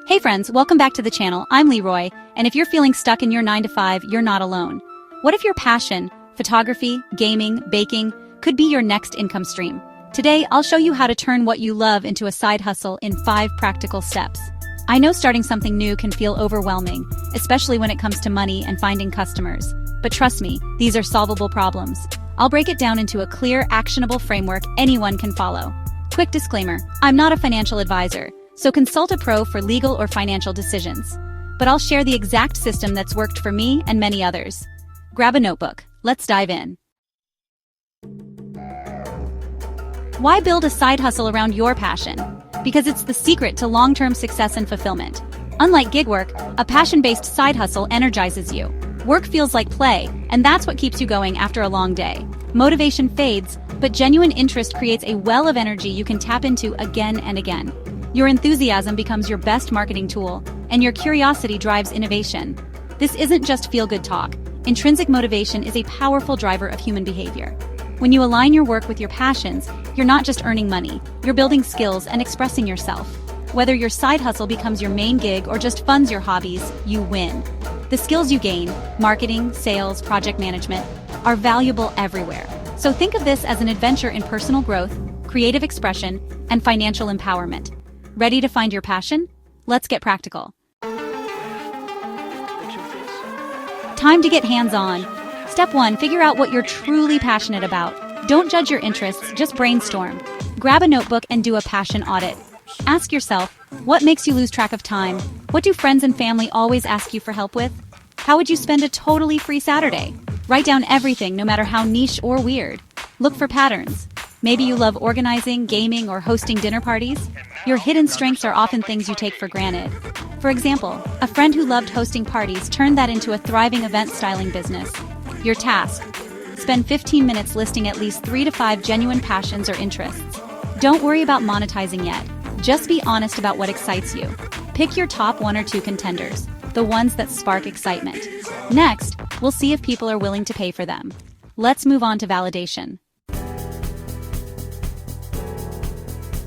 Hey friends, welcome back to the channel. I'm Leroy, and if you're feeling stuck in your 9 to 5, you're not alone. What if your passion, photography, gaming, baking, could be your next income stream? Today, I'll show you how to turn what you love into a side hustle in 5 practical steps. I know starting something new can feel overwhelming, especially when it comes to money and finding customers. But trust me, these are solvable problems. I'll break it down into a clear, actionable framework anyone can follow. Quick disclaimer, I'm not a financial advisor, so consult a pro for legal or financial decisions. But I'll share the exact system that's worked for me and many others. Grab a notebook. Let's dive in. Why build a side hustle around your passion? Because it's the secret to long-term success and fulfillment. Unlike gig work, a passion-based side hustle energizes you. Work feels like play, and that's what keeps you going after a long day. Motivation fades, but genuine interest creates a well of energy you can tap into again and again. Your enthusiasm becomes your best marketing tool, and your curiosity drives innovation. This isn't just feel-good talk. Intrinsic motivation is a powerful driver of human behavior. When you align your work with your passions, you're not just earning money, you're building skills and expressing yourself. Whether your side hustle becomes your main gig or just funds your hobbies, you win. The skills you gain, marketing, sales, project management, are valuable everywhere. So think of this as an adventure in personal growth, creative expression, and financial empowerment. Ready to find your passion? Let's get practical. Time to get hands-on. Step 1, figure out what you're truly passionate about. Don't judge your interests, just brainstorm. Grab a notebook and do a passion audit. Ask yourself, what makes you lose track of time? What do friends and family always ask you for help with? How would you spend a totally free Saturday? Write down everything, no matter how niche or weird. Look for patterns. Maybe you love organizing, gaming, or hosting dinner parties. Your hidden strengths are often things you take for granted. For example, a friend who loved hosting parties turned that into a thriving event styling business. Your task: spend 15 minutes listing at least 3 to 5 genuine passions or interests. Don't worry about monetizing yet. Just be honest about what excites you. Pick your top 1 or 2 contenders, the ones that spark excitement. Next, we'll see if people are willing to pay for them. Let's move on to validation.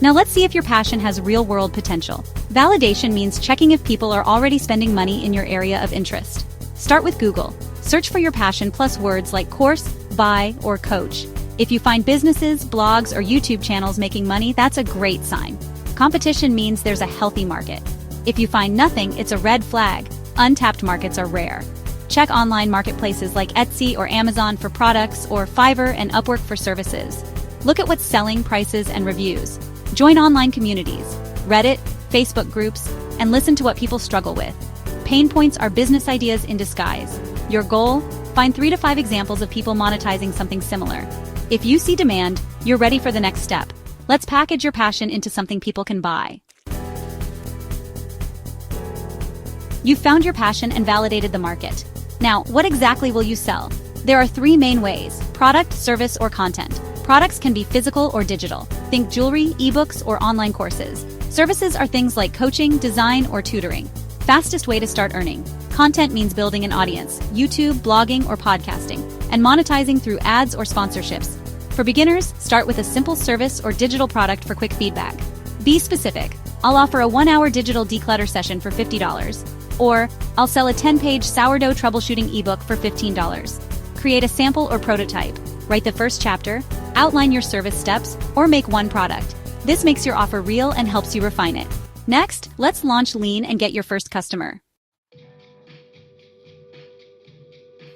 Now let's see if your passion has real-world potential. Validation means checking if people are already spending money in your area of interest. Start with Google. Search for your passion plus words like course, buy, or coach. If you find businesses, blogs, or YouTube channels making money, that's a great sign. Competition means there's a healthy market. If you find nothing, it's a red flag. Untapped markets are rare. Check online marketplaces like Etsy or Amazon for products, or Fiverr and Upwork for services. Look at what's selling, prices, and reviews. Join online communities, Reddit, Facebook groups, and listen to what people struggle with. Pain points are business ideas in disguise. Your goal? Find 3 to 5 examples of people monetizing something similar. If you see demand, you're ready for the next step. Let's package your passion into something people can buy. You've found your passion and validated the market. Now, what exactly will you sell? There are 3 main ways: product, service, or content. Products can be physical or digital. Think jewelry, ebooks, or online courses. Services are things like coaching, design, or tutoring. Fastest way to start earning. Content means building an audience, YouTube, blogging, or podcasting, and monetizing through ads or sponsorships. For beginners, start with a simple service or digital product for quick feedback. Be specific. I'll offer a 1-hour digital declutter session for $50. Or, I'll sell a 10-page sourdough troubleshooting ebook for $15. Create a sample or prototype. Write the first chapter, outline your service steps, or make one product. This makes your offer real and helps you refine it. Next, let's launch lean and get your first customer.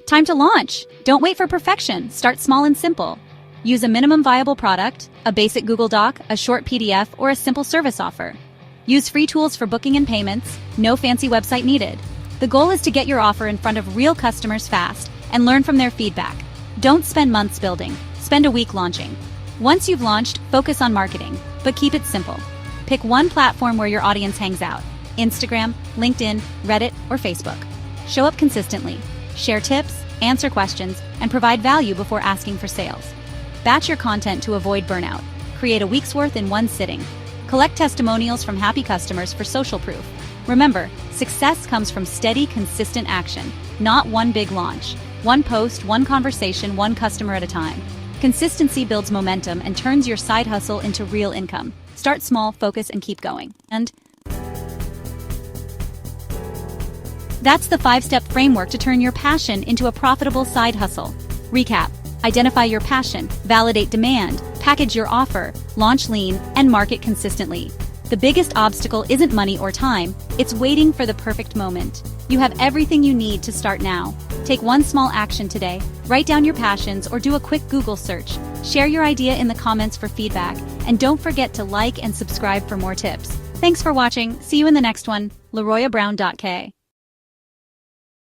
Time to launch! Don't wait for perfection. Start small and simple. Use a minimum viable product, a basic Google Doc, a short PDF, or a simple service offer. Use free tools for booking and payments. No fancy website needed. The goal is to get your offer in front of real customers fast and learn from their feedback. Don't spend months building. Spend a week launching. Once you've launched, focus on marketing, but keep it simple. Pick one platform where your audience hangs out: Instagram, LinkedIn, Reddit, or Facebook. Show up consistently. Share tips, answer questions, and provide value before asking for sales. Batch your content to avoid burnout. Create a week's worth in one sitting. Collect testimonials from happy customers for social proof. Remember, success comes from steady, consistent action, not one big launch. One post, one conversation, one customer at a time. Consistency builds momentum and turns your side hustle into real income. Start small, focus, and keep going. And That's the 5-step framework to turn your passion into a profitable side hustle. Recap: identify your passion, validate demand, package your offer, launch lean, and market consistently. The biggest obstacle isn't money or time, it's waiting for the perfect moment. You have everything you need to start now. Take one small action today, write down your passions or do a quick Google search. Share your idea in the comments for feedback, and don't forget to like and subscribe for more tips. Thanks for watching, see you in the next one. LaRoyaBrown.k